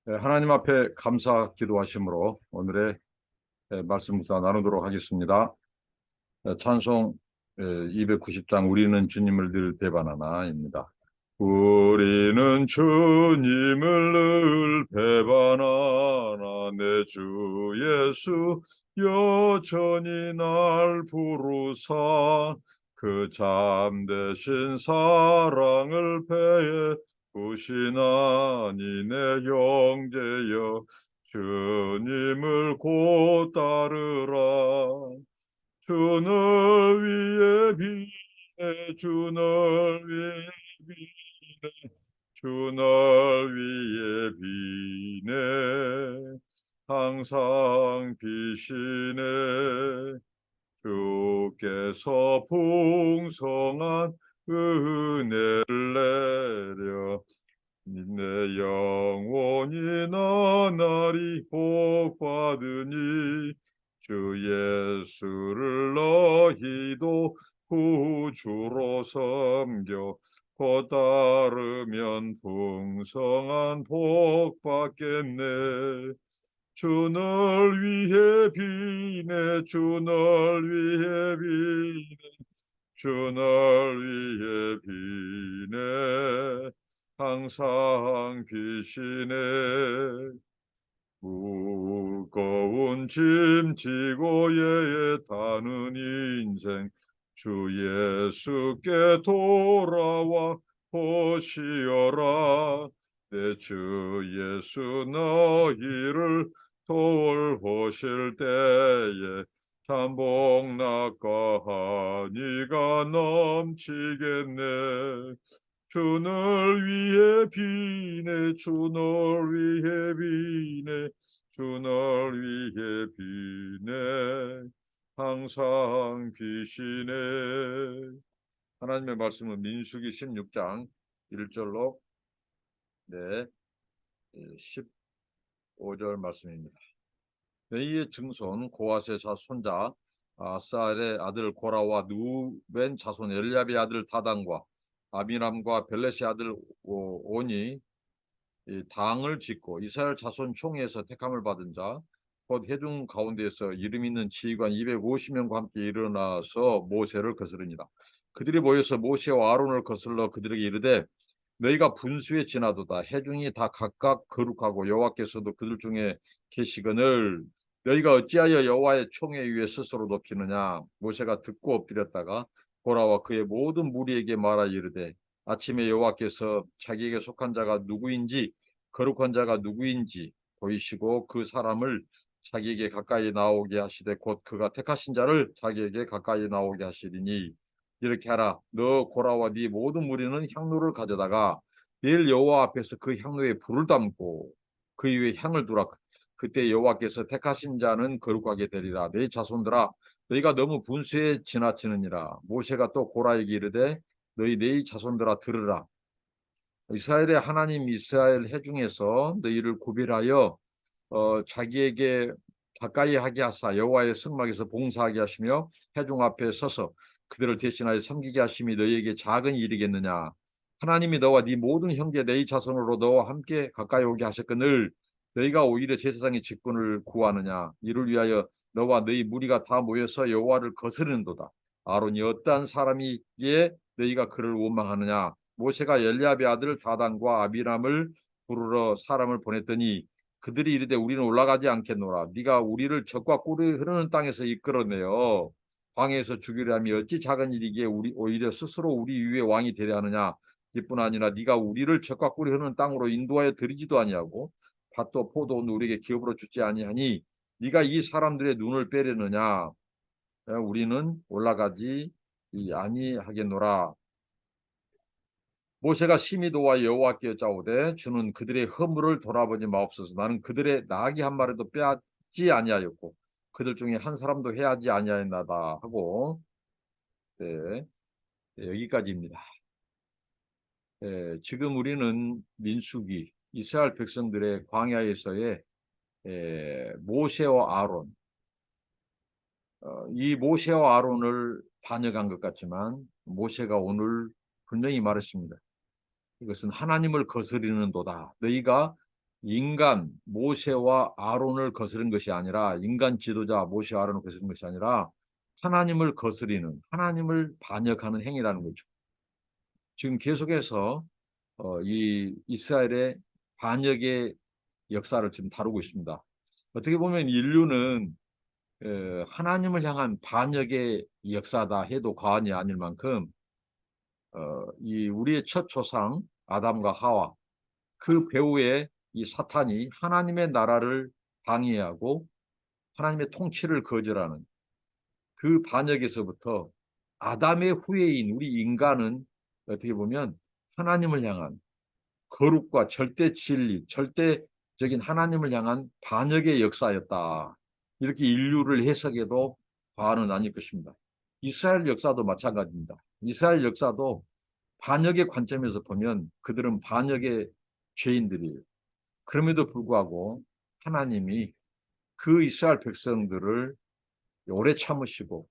하나님 앞에 감사 기도하심으로 오늘의 말씀 묵상 나누도록 하겠습니다. 찬송 290장 우리는 주님을 늘 배반하나입니다. 우리는 주님을 늘 배반하나 내 주 예수 여전히 날 부르사 그 참되신 사랑을 배에 부시나니 내 형제여 주님을 곧 따르라. 주를 위해 비네 주를 위해 비네 주를 위해 비네 항상 비시네 주께서 풍성한 은혜를 내려 내 영혼이 나날이 복받으니 주 예수를 너희도 구주로 섬겨 곧 따르면 풍성한 복 받겠네. 주를 위해 비네 주를 위해 비네 주를 위해 비네 항상 비시네. 무거운 짐 지고 예에 타는 인생 주 예수께 돌아와 보시어라. 내 주 예수 너희를 돌보실 때에 참 복락과 한이가 넘치겠네. 주를 위해 비네 주를 위해 비네 주를 위해 비네 항상 비시네. 하나님의 말씀은 민수기 16장 1절로 15절 말씀입니다. 레이의 증손 고아스의 자손자 아살의 아들 고라와 누벤 자손 엘리압의 아들 다단과 아비람과 벨렛의 아들 온이 당을 짓고 이스라엘 자손 총회에서 택함을 받은 자 곧 회중 가운데에서 이름 있는 지휘관 250명과 함께 일어나서 모세를 거스르니라. 그들이 모여서 모세와 아론을 거슬러 그들에게 이르되 너희가 분수에 지나도다. 회중이 다 각각 거룩하고 여호와께서도 그들 중에 계시거늘 너희가 어찌하여 여호와의 총회 위에 스스로 높이느냐. 모세가 듣고 엎드렸다가 고라와 그의 모든 무리에게 말하 이르되 아침에 여호와께서 자기에게 속한 자가 누구인지 거룩한 자가 누구인지 보이시고 그 사람을 자기에게 가까이 나오게 하시되 곧 그가 택하신 자를 자기에게 가까이 나오게 하시리니 이렇게 하라. 너 고라와 네 모든 무리는 향로를 가져다가 내일 여호와 앞에서 그 향로에 불을 담고 그 위에 향을 두라. 그때 여호와께서 택하신 자는 거룩하게 되리라. 내 자손들아 너희가 너무 분수에 지나치느니라. 모세가 또 고라에게 이르되 너희 네 자손들아 들으라. 이스라엘의 하나님 이스라엘 회중에서 너희를 구별하여 자기에게 가까이 하게 하사 여호와의 성막에서 봉사하게 하시며 회중 앞에 서서 그들을 대신하여 섬기게 하심이 너희에게 작은 일이겠느냐. 하나님이 너와 네 모든 형제 네 자손으로 너와 함께 가까이 오게 하셨거늘 너희가 오히려 제사장의 직분을 구하느냐. 이를 위하여 너와 너희 무리가 다 모여서 여호와를 거스르는도다. 아론이 어떠한 사람이기에 너희가 그를 원망하느냐. 모세가 엘리압의 아들 다단과 아비람을 부르러 사람을 보냈더니 그들이 이르되 우리는 올라가지 않겠노라. 네가 우리를 적과 꿀이 흐르는 땅에서 이끌어내어 광야에서 죽이려 함이 어찌 작은 일이기에 우리 오히려 스스로 우리 위에 왕이 되려 하느냐. 이뿐 아니라 네가 우리를 적과 꿀이 흐르는 땅으로 인도하여 들이지도 아니하고 밭도 포도도 우리에게 기업으로 주지 아니하니 네가 이 사람들의 눈을 빼려느냐. 우리는 올라가지 아니하겠노라. 모세가 심히 도와 여호와께 여짜오되 주는 그들의 허물을 돌아보지 마옵소서. 나는 그들의 나귀 한 마리도 빼앗지 아니하였고 그들 중에 한 사람도 해하지 아니하였나다 하고 네, 여기까지입니다. 지금 우리는 민수기 이스라엘 백성들의 광야에서의 모세와 아론 이 모세와 아론을 반역한 것 같지만 모세가 오늘 분명히 말했습니다. 이것은 하나님을 거스르는도다. 너희가 인간 모세와 아론을 거스른 것이 아니라, 인간 지도자 모세와 아론을 거스른 것이 아니라 하나님을 거스리는, 하나님을 반역하는 행위라는 거죠. 지금 계속해서 이 이스라엘의 반역의 역사를 지금 다루고 있습니다. 어떻게 보면 인류는 하나님을 향한 반역의 역사다 해도 과언이 아닐 만큼 이 우리의 첫 조상 아담과 하와, 그 배후에 이 사탄이 하나님의 나라를 방해하고 하나님의 통치를 거절하는 그 반역에서부터 아담의 후예인 우리 인간은 어떻게 보면 하나님을 향한 거룩과 절대 진리, 절대적인 하나님을 향한 반역의 역사였다. 이렇게 인류를 해석해도 과언은 아닐 것입니다. 이스라엘 역사도 마찬가지입니다. 이스라엘 역사도 반역의 관점에서 보면 그들은 반역의 죄인들이에요. 그럼에도 불구하고 하나님이 그 이스라엘 백성들을 오래 참으시고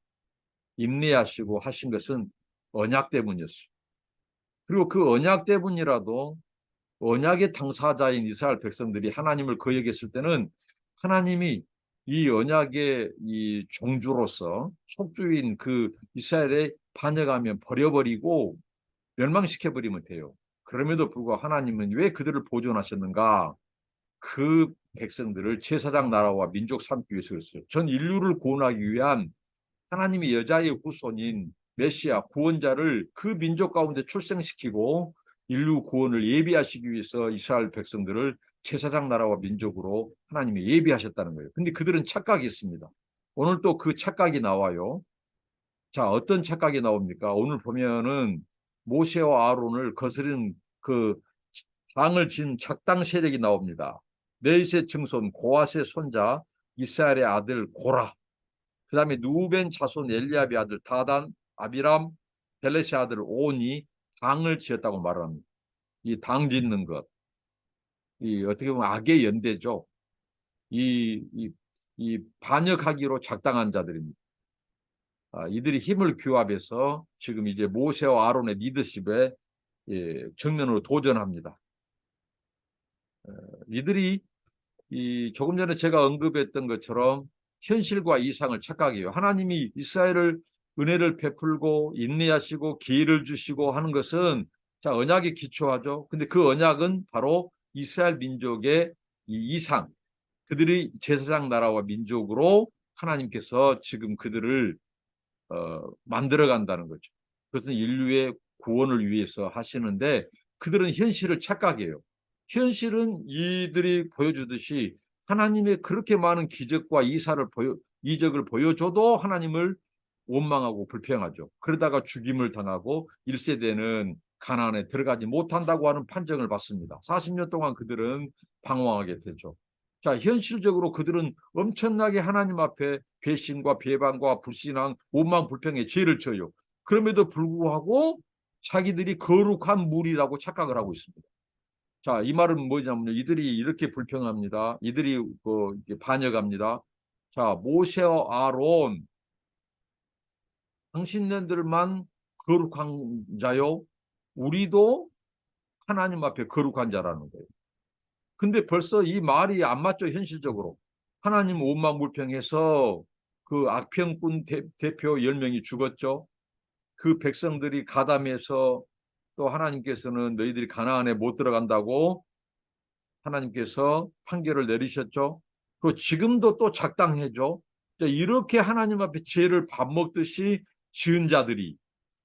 인내하시고 하신 것은 언약 때문이었어요. 그리고 그 언약 때문이라도 언약의 당사자인 이스라엘 백성들이 하나님을 거역했을 때는 하나님이 이 언약의 이 종주로서 속주인 그 이스라엘에 반역하면 버려버리고 멸망시켜버리면 돼요. 그럼에도 불구하고 하나님은 왜 그들을 보존하셨는가? 그 백성들을 제사장 나라와 민족 삼기 위해서 그랬어요. 전 인류를 구원하기 위한 하나님의 여자의 후손인 메시아 구원자를 그 민족 가운데 출생시키고 인류 구원을 예비하시기 위해서 이스라엘 백성들을 제사장 나라와 민족으로 하나님이 예비하셨다는 거예요. 근데 그들은 착각이 있습니다. 오늘 또 그 착각이 나와요. 자, 어떤 착각이 나옵니까? 오늘 보면은 모세와 아론을 거스른 그 당을 진 착당 세력이 나옵니다. 넷의 증손 고앗의 손자 이스라엘의 아들 고라, 그 다음에 누벤 자손 엘리압의 아들 다단, 아비람, 벨렛의 아들 온이 당을 지었다고 말합니다. 이 당 짓는 것, 이 어떻게 보면 악의 연대죠. 이 반역하기로 작당한 자들입니다. 이들이 힘을 규합해서 지금 이제 모세와 아론의 리더십에 정면으로 도전합니다. 이들이 조금 전에 제가 언급했던 것처럼 현실과 이상을 착각해요. 하나님이 이스라엘을 은혜를 베풀고 인내하시고 기회를 주시고 하는 것은 자, 언약에 기초하죠. 근데 그 언약은 바로 이스라엘 민족의 이 이상, 그들이 제사장 나라와 민족으로 하나님께서 지금 그들을 만들어 간다는 거죠. 그것은 인류의 구원을 위해서 하시는데 그들은 현실을 착각해요. 현실은 이들이 보여주듯이 하나님의 그렇게 많은 기적과 이적을 보여줘도 하나님을 원망하고 불평하죠. 그러다가 죽임을 당하고 1세대는 가나안에 들어가지 못한다고 하는 판정을 받습니다. 40년 동안 그들은 방황하게 되죠. 자, 현실적으로 그들은 엄청나게 하나님 앞에 배신과 배반과 불신앙, 원망, 불평의 죄를 져요. 그럼에도 불구하고 자기들이 거룩한 무리라고 착각을 하고 있습니다. 자, 이 말은 뭐냐면요. 이들이 이렇게 불평합니다. 이들이 반역합니다. 자, 모세와 아론, 당신네들만 거룩한 자요. 우리도 하나님 앞에 거룩한 자라는 거예요. 근데 벌써 이 말이 안 맞죠, 현실적으로. 하나님 원망불평해서 그 악평꾼 대표 10명이 죽었죠. 그 백성들이 가담해서 또 하나님께서는 너희들이 가나안에 못 들어간다고 하나님께서 판결을 내리셨죠. 그리고 지금도 또 작당해줘. 이렇게 하나님 앞에 죄를 밥 먹듯이 지은 자들이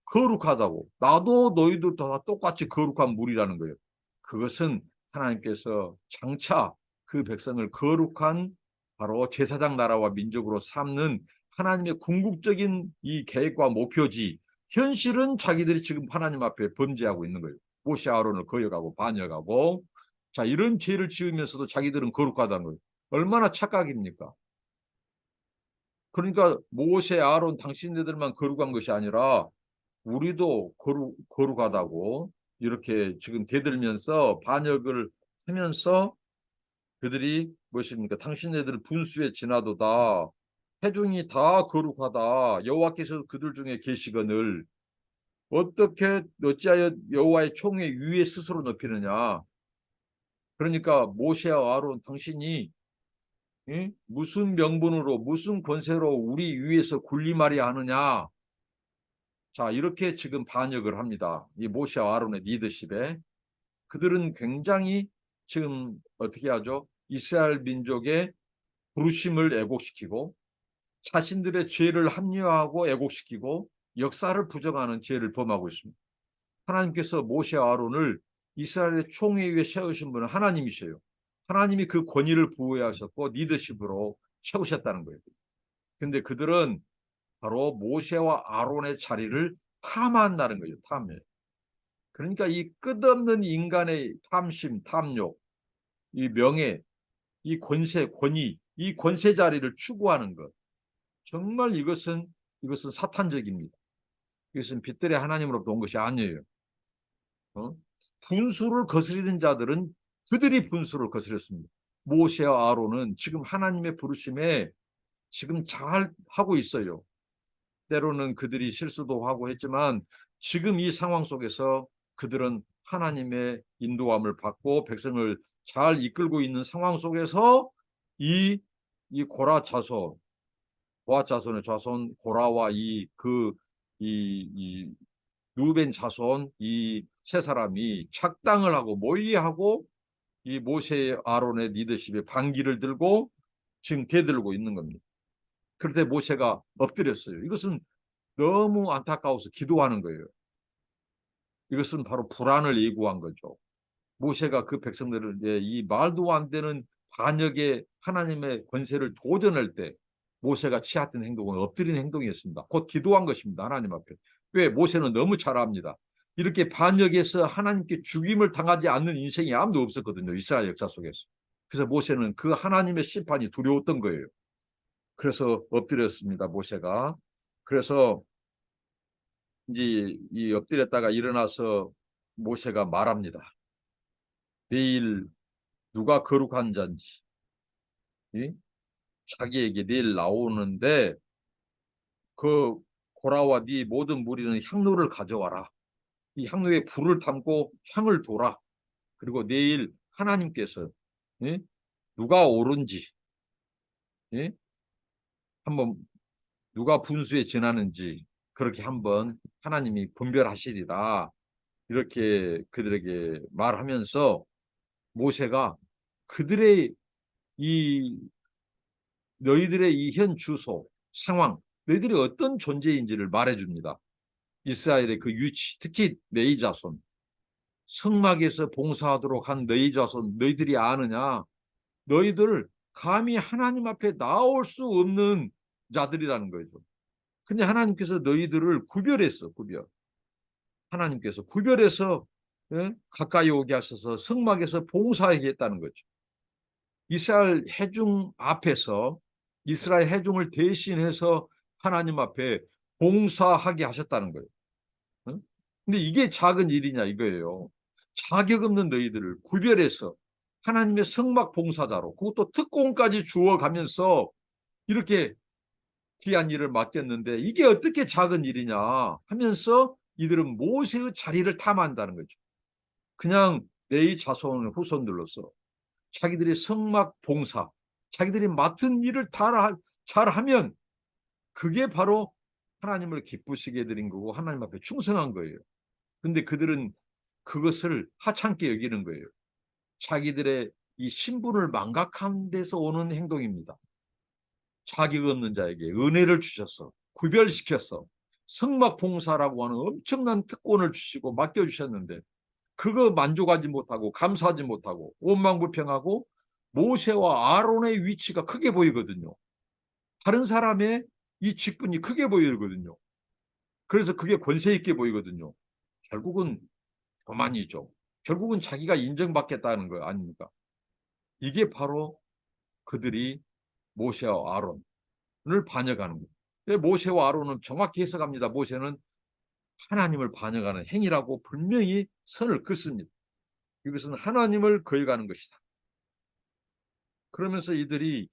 거룩하다고. 나도 너희도 다 똑같이 거룩한 물이라는 거예요. 그것은 하나님께서 장차 그 백성을 거룩한 바로 제사장 나라와 민족으로 삼는 하나님의 궁극적인 이 계획과 목표지, 현실은 자기들이 지금 하나님 앞에 범죄하고 있는 거예요. 모세 아론을 거역하고 반역하고, 자, 이런 죄를 지으면서도 자기들은 거룩하다는 거예요. 얼마나 착각입니까? 그러니까 모세 아론 당신네들만 거룩한 것이 아니라 우리도 거룩하다고 이렇게 지금 대들면서 반역을 하면서 그들이 무엇입니까? 당신네들 분수에 지나도다. 회중이 다 거룩하다. 여호와께서 그들 중에 계시거늘 어찌하여 여호와의 총회 위에 스스로 높이느냐. 그러니까 모세와 아론, 당신이 무슨 명분으로 무슨 권세로 우리 위에서 군림하려 하느냐. 자, 이렇게 지금 반역을 합니다. 이 모세와 아론의 리더십에. 그들은 굉장히 지금 어떻게 하죠? 이스라엘 민족의 부르심을 왜곡시키고 자신들의 죄를 합리화하고 왜곡시키고 역사를 부정하는 죄를 범하고 있습니다. 하나님께서 모세와 아론을 이스라엘의 총회 위에 세우신 분은 하나님이셔요. 하나님이 그 권위를 부여하셨고 리더십으로 세우셨다는 거예요. 근데 그들은 바로 모세와 아론의 자리를 탐한다는 거예요. 탐해. 그러니까 이 끝없는 인간의 탐심, 탐욕, 이 명예, 이 권세, 권위, 이 권세 자리를 추구하는 것. 정말 이것은 사탄적입니다. 이것은 빛들의 하나님으로부터 온 것이 아니에요. 분수를 거스리는 자들은 그들이 분수를 거스렸습니다. 모세와 아론은 지금 하나님의 부르심에 지금 잘 하고 있어요. 때로는 그들이 실수도 하고 했지만 지금 이 상황 속에서 그들은 하나님의 인도함을 받고 백성을 잘 이끌고 있는 상황 속에서 이 고라 자손, 고아 자손의 자손 고라와 이 루벤 자손 이 세 사람이 착당을 하고 모의하고 이 모세 아론의 리더십에 반기를 들고 지금 대들고 있는 겁니다. 그런데 모세가 엎드렸어요. 이것은 너무 안타까워서 기도하는 거예요. 이것은 바로 불안을 예고한 거죠. 모세가 그 백성들을 이 말도 안 되는 반역의 하나님의 권세를 도전할 때 모세가 취했던 행동은 엎드린 행동이었습니다. 곧 기도한 것입니다. 하나님 앞에. 왜? 모세는 너무 잘 압니다. 이렇게 반역해서 하나님께 죽임을 당하지 않는 인생이 아무도 없었거든요. 이스라엘 역사 속에서. 그래서 모세는 그 하나님의 심판이 두려웠던 거예요. 그래서 엎드렸습니다. 모세가. 그래서 이제 이 엎드렸다가 일어나서 모세가 말합니다. 내일 누가 거룩한 자인지 자기에게 내일 나오는데 그 고라와 네 모든 무리는 향로를 가져와라. 이 향로에 불을 담고 향을 둬라. 그리고 내일 하나님께서 누가 옳은지 한번 누가 분수에 지나는지 그렇게 한번 하나님이 분별하시리라. 이렇게 그들에게 말하면서 모세가 그들의 이 너희들의 이 현 주소, 상황, 너희들이 어떤 존재인지를 말해줍니다. 이스라엘의 그 위치, 특히 너희 자손, 성막에서 봉사하도록 한 너희 자손, 너희들이 아느냐? 너희들 감히 하나님 앞에 나올 수 없는 자들이라는 거죠. 근데 하나님께서 너희들을 구별했어, 구별. 하나님께서 구별해서 가까이 오게 하셔서 성막에서 봉사하게 했다는 거죠. 이스라엘 회중 앞에서 이스라엘 회중을 대신해서 하나님 앞에 봉사하게 하셨다는 거예요. 근데 이게 작은 일이냐 이거예요. 자격 없는 너희들을 구별해서 하나님의 성막 봉사자로 그것도 특공까지 주어가면서 이렇게 귀한 일을 맡겼는데 이게 어떻게 작은 일이냐 하면서 이들은 모세의 자리를 탐한다는 거죠. 그냥 내 자손 후손들로서 자기들이 성막 봉사, 자기들이 맡은 일을 잘하면 그게 바로 하나님을 기쁘시게 드린 거고 하나님 앞에 충성한 거예요. 근데 그들은 그것을 하찮게 여기는 거예요. 자기들의 이 신분을 망각한 데서 오는 행동입니다. 자격 없는 자에게 은혜를 주셔서 구별시켜서 성막 봉사라고 하는 엄청난 특권을 주시고 맡겨주셨는데 그거 만족하지 못하고 감사하지 못하고 원망불평하고 모세와 아론의 위치가 크게 보이거든요. 다른 사람의 이 직분이 크게 보이거든요. 그래서 그게 권세 있게 보이거든요. 결국은 교만이죠. 결국은 자기가 인정받겠다는 거 아닙니까? 이게 바로 그들이 모세와 아론을 반역하는 거예요. 모세와 아론은 정확히 해석합니다. 모세는 하나님을 반역하는 행위라고 분명히 선을 긋습니다. 이것은 하나님을 거역하는 것이다. 그러면서 이들이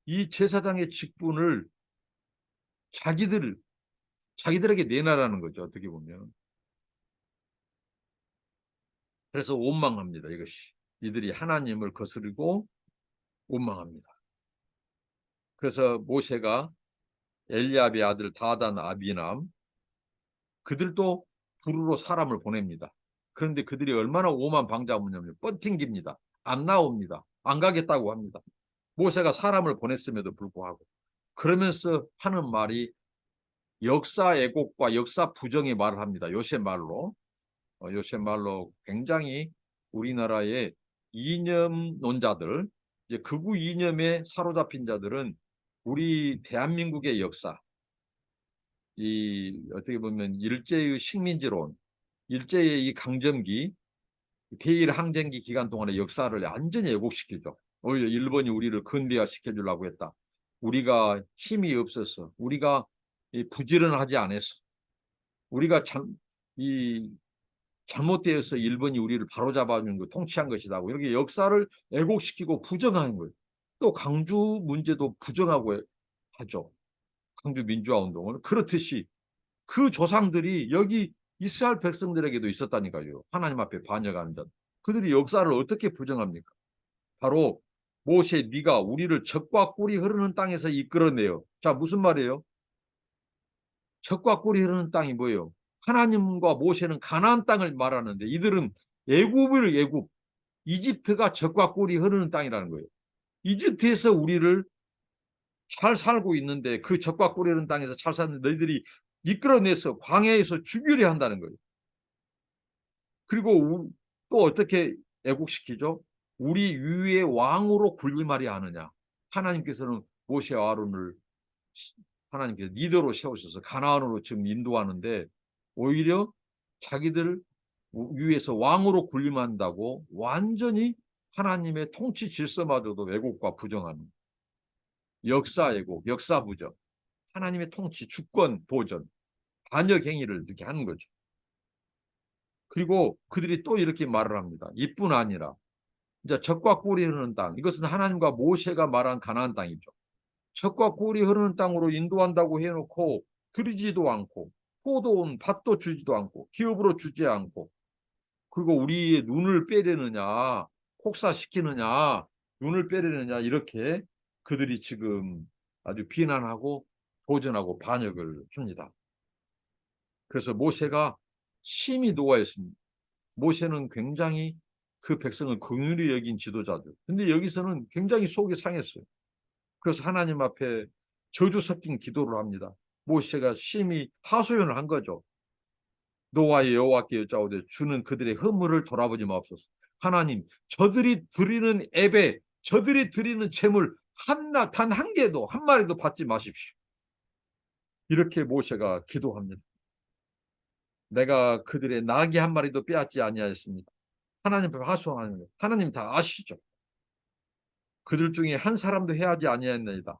이 제사장의 직분을 자기들에게 내놔라는 거죠. 어떻게 보면. 그래서 원망합니다. 이것이. 이들이 하나님을 거스르고 원망합니다. 그래서 모세가 엘리압의 아들 다단 아비람 그들도 부르러 사람을 보냅니다. 그런데 그들이 얼마나 오만방자하냐면 뻗팅깁니다. 안 나옵니다. 안 가겠다고 합니다. 모세가 사람을 보냈음에도 불구하고 그러면서 하는 말이 역사 애곡과 역사 부정의 말을 합니다. 요새 말로 굉장히 우리나라의 이념론자들, 이제 극우 이념에 사로잡힌 자들은 우리 대한민국의 역사, 이 어떻게 보면 일제의 식민지론, 일제의 이 강점기, 대일 항쟁기 기간 동안의 역사를 완전히 왜곡시키죠. 오히려 일본이 우리를 근대화시켜 주려고 했다. 우리가 힘이 없어서, 우리가 부지런하지 않아서, 우리가 이 잘못되어서 일본이 우리를 바로잡아준 거 통치한 것이다. 이렇게 역사를 왜곡시키고 부정하는 거예요. 또 강주 문제도 부정하고 하죠. 강주 민주화 운동을. 그렇듯이 그 조상들이 여기 이스라엘 백성들에게도 있었다니까요. 하나님 앞에 반역하는 자. 그들이 역사를 어떻게 부정합니까? 바로 모세 네가 우리를 젖과 꿀이 흐르는 땅에서 이끌어내요. 자, 무슨 말이에요? 젖과 꿀이 흐르는 땅이 뭐예요? 하나님과 모세는 가나안 땅을 말하는데 이들은 애굽, 이집트가 젖과 꿀이 흐르는 땅이라는 거예요. 이집트에서 우리를 잘 살고 있는데 그 젖과 꿀이 흐르는 땅에서 잘 사는 너희들이 이끌어내서 광야에서 죽이려 한다는 거예요. 그리고 또 어떻게 애국시키죠? 우리 위에 왕으로 군림하려 하느냐. 하나님께서는 모세와 아론을 하나님께서 리더로 세우셔서 가나안으로 지금 인도하는데 오히려 자기들 위에서 왕으로 군림한다고 완전히 하나님의 통치 질서마저도 왜곡과 부정하는 역사 왜곡, 역사 부정, 하나님의 통치, 주권 보전, 반역 행위를 이렇게 하는 거죠. 그리고 그들이 또 이렇게 말을 합니다. 이뿐 아니라 이제 젖과 꿀이 흐르는 땅, 이것은 하나님과 모세가 말한 가나안 땅이죠. 젖과 꿀이 흐르는 땅으로 인도한다고 해놓고 들이지도 않고 포도원 밭도 주지도 않고 기업으로 주지 않고 그리고 우리의 눈을 빼려느냐 폭사시키느냐 눈을 빼려느냐 이렇게 그들이 지금 아주 비난하고 도전하고 반역을 합니다. 그래서 모세가 심히 노하였습니다. 모세는 굉장히 그 백성을 긍휼히 여긴 지도자들. 근데 여기서는 굉장히 속이 상했어요. 그래서 하나님 앞에 저주 섞인 기도를 합니다. 모세가 심히 하소연을 한 거죠. 노아의 여호와께 여짜오되 주는 그들의 허물을 돌아보지 마옵소서. 하나님, 저들이 드리는 예배, 저들이 드리는 제물 단 한 개도 한 마리도 받지 마십시오. 이렇게 모세가 기도합니다. 내가 그들의 나귀 한 마리도 빼앗지 아니하였습니다. 하나님 앞에 하소하는 거예요. 하나님 다 아시죠. 그들 중에 한 사람도 해하지 아니하였나이다.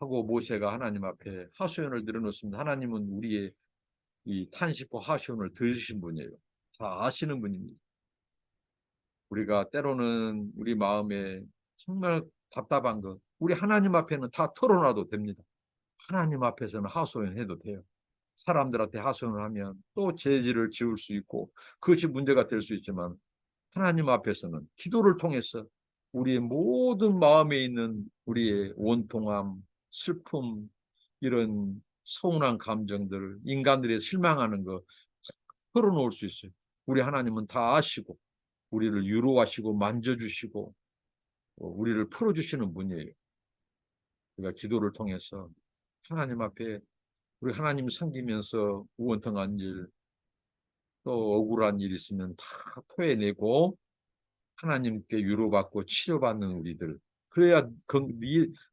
하고 모세가 하나님 앞에 하소연을 내려놓습니다. 하나님은 우리의 이 탄식과 하소연을 들으신 분이에요. 다 아시는 분입니다. 우리가 때로는 우리 마음에 정말 답답한 것, 우리 하나님 앞에는 다 털어놔도 됩니다. 하나님 앞에서는 하소연해도 돼요. 사람들한테 하소연을 하면 또 죄질을 지을 수 있고 그것이 문제가 될 수 있지만 하나님 앞에서는 기도를 통해서 우리의 모든 마음에 있는 우리의 원통함, 슬픔, 이런 서운한 감정들, 인간들이 실망하는 거 털어놓을 수 있어요. 우리 하나님은 다 아시고 우리를 위로하시고 만져주시고 우리를 풀어주시는 분이에요. 우리가 기도를 통해서 하나님 앞에 우리 하나님 섬기면서 우원통한 일, 또 억울한 일 있으면 다 토해내고 하나님께 위로받고 치료받는 우리들. 그래야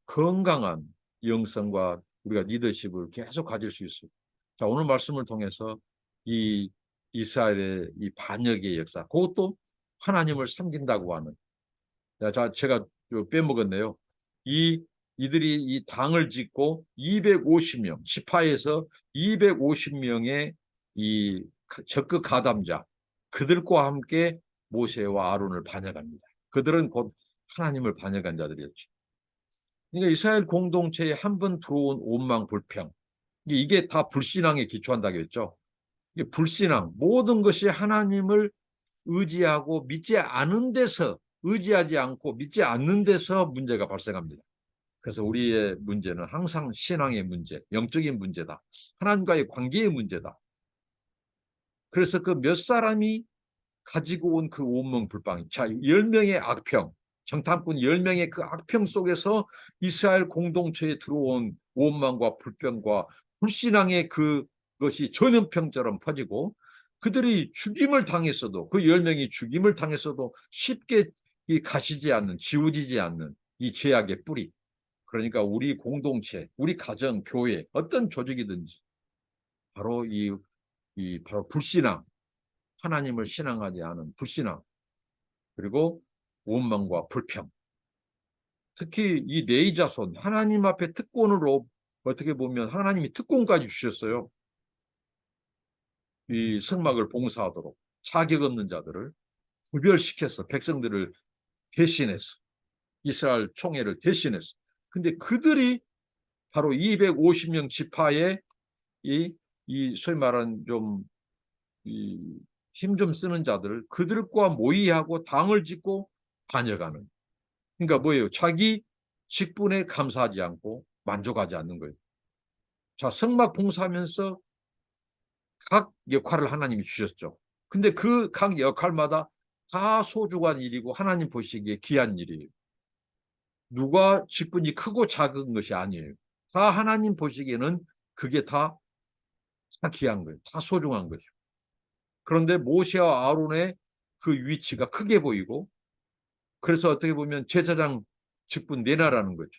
건강한 영성과 우리가 리더십을 계속 가질 수 있어요. 자, 오늘 말씀을 통해서 이 이스라엘의 이 반역의 역사, 그것도 하나님을 섬긴다고 하는. 자, 제가 빼먹었네요. 이들이 이 당을 짓고 250명, 지파에서 250명의 이 적극 가담자, 그들과 함께 모세와 아론을 반역합니다. 그들은 곧 하나님을 반역한 자들이었죠. 그러니까 이스라엘 공동체에 한 번 들어온 원망 불평, 이게 다 불신앙에 기초한다고 했죠. 이게 불신앙, 모든 것이 하나님을 의지하고 믿지 않은 데서, 의지하지 않고 믿지 않는 데서 문제가 발생합니다. 그래서 우리의 문제는 항상 신앙의 문제, 영적인 문제다. 하나님과의 관계의 문제다. 그래서 그 몇 사람이 가지고 온 그 온몸불빵, 자, 10명의 악평, 정탐꾼 10명의 그 악평 속에서 이스라엘 공동체에 들어온 원망과 불평과 불신앙의 그것이 전염병처럼 퍼지고, 그들이 죽임을 당했어도, 그 10명이 죽임을 당했어도 쉽게 가시지 않는, 지워지지 않는 이 죄악의 뿌리. 그러니까 우리 공동체, 우리 가정, 교회, 어떤 조직이든지 바로 바로 불신앙, 하나님을 신앙하지 않은 불신앙, 그리고 원망과 불평. 특히 이 레위 자손, 하나님 앞에 특권으로, 어떻게 보면 하나님이 특권까지 주셨어요. 이 성막을 봉사하도록 자격 없는 자들을 구별시켜서 백성들을 대신해서, 이스라엘 총회를 대신해서. 근데 그들이 바로 250명 지파의 소위 말하는 좀 힘 좀 쓰는 자들을 그들과 모의하고 당을 짓고 다녀가는. 그러니까 뭐예요? 자기 직분에 감사하지 않고 만족하지 않는 거예요. 자, 성막 봉사하면서 각 역할을 하나님이 주셨죠. 근데 그 각 역할마다 다 소중한 일이고 하나님 보시기에 귀한 일이에요. 누가 직분이 크고 작은 것이 아니에요. 다 하나님 보시기에는 그게 다 귀한 거예요. 다 소중한 거죠. 그런데 모세와 아론의 그 위치가 크게 보이고, 그래서 어떻게 보면 제사장 직분 내놔라는 거죠.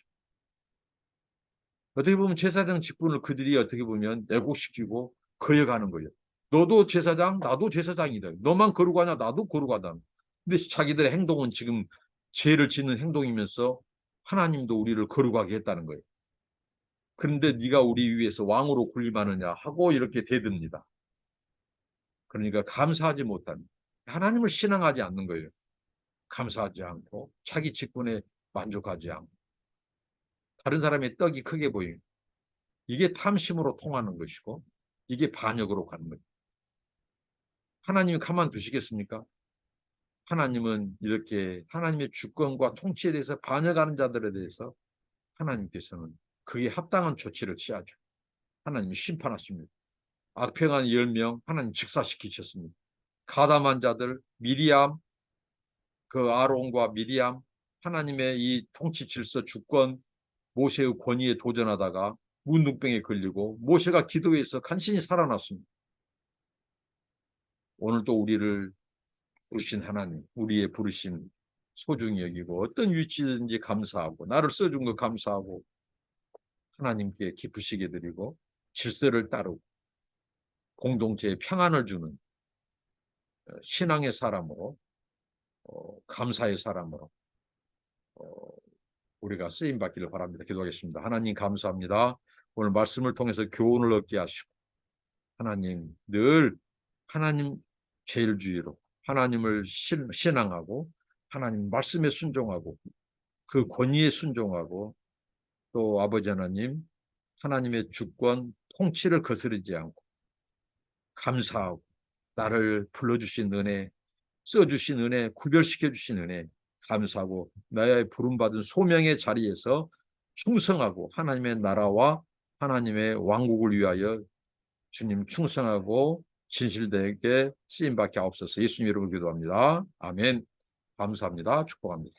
어떻게 보면 제사장 직분을 그들이 어떻게 보면 왜곡시키고 거역하는 거예요. 너도 제사장, 나도 제사장이다. 너만 거룩하냐, 나도 거룩하다. 근데 자기들의 행동은 지금 죄를 짓는 행동이면서 하나님도 우리를 거룩하게 했다는 거예요. 그런데 네가 우리 위해서 왕으로 군림하느냐 하고 이렇게 대듭니다. 그러니까 감사하지 못한, 하나님을 신앙하지 않는 거예요. 감사하지 않고 자기 직분에 만족하지 않고 다른 사람의 떡이 크게 보이는, 이게 탐심으로 통하는 것이고, 이게 반역으로 가는 거예요. 하나님이 가만두시겠습니까? 하나님은 이렇게 하나님의 주권과 통치에 대해서 반역하는 자들에 대해서 하나님께서는 그에 합당한 조치를 취하죠. 하나님이 심판하십니다. 악평한 10명 하나님 직사시키셨습니다. 가담한 자들, 미리암, 그 아론과 미리암, 하나님의 이 통치 질서, 주권, 모세의 권위에 도전하다가 문둥병에 걸리고 모세가 기도해서 간신히 살아났습니다. 오늘도 우리를 부르신 하나님, 우리의 부르심 소중히 여기고 어떤 위치든지 감사하고 나를 써준 거 감사하고 하나님께 기쁘시게 드리고 질서를 따르고 공동체에 평안을 주는 신앙의 사람으로, 감사의 사람으로 우리가 쓰임 받기를 바랍니다. 기도하겠습니다. 하나님 감사합니다. 오늘 말씀을 통해서 교훈을 얻게 하시고 하나님 늘 하나님 제일주의로 하나님을 신앙하고 하나님 말씀에 순종하고 그 권위에 순종하고 또 아버지 하나님 하나님의 주권 통치를 거스르지 않고 감사하고 나를 불러주신 은혜, 써주신 은혜, 구별시켜 주신 은혜 감사하고 나의 부름받은 소명의 자리에서 충성하고 하나님의 나라와 하나님의 왕국을 위하여 주님 충성하고 진실되게 쓰임받게 하옵소서. 예수님 이름으로 기도합니다. 아멘. 감사합니다. 축복합니다.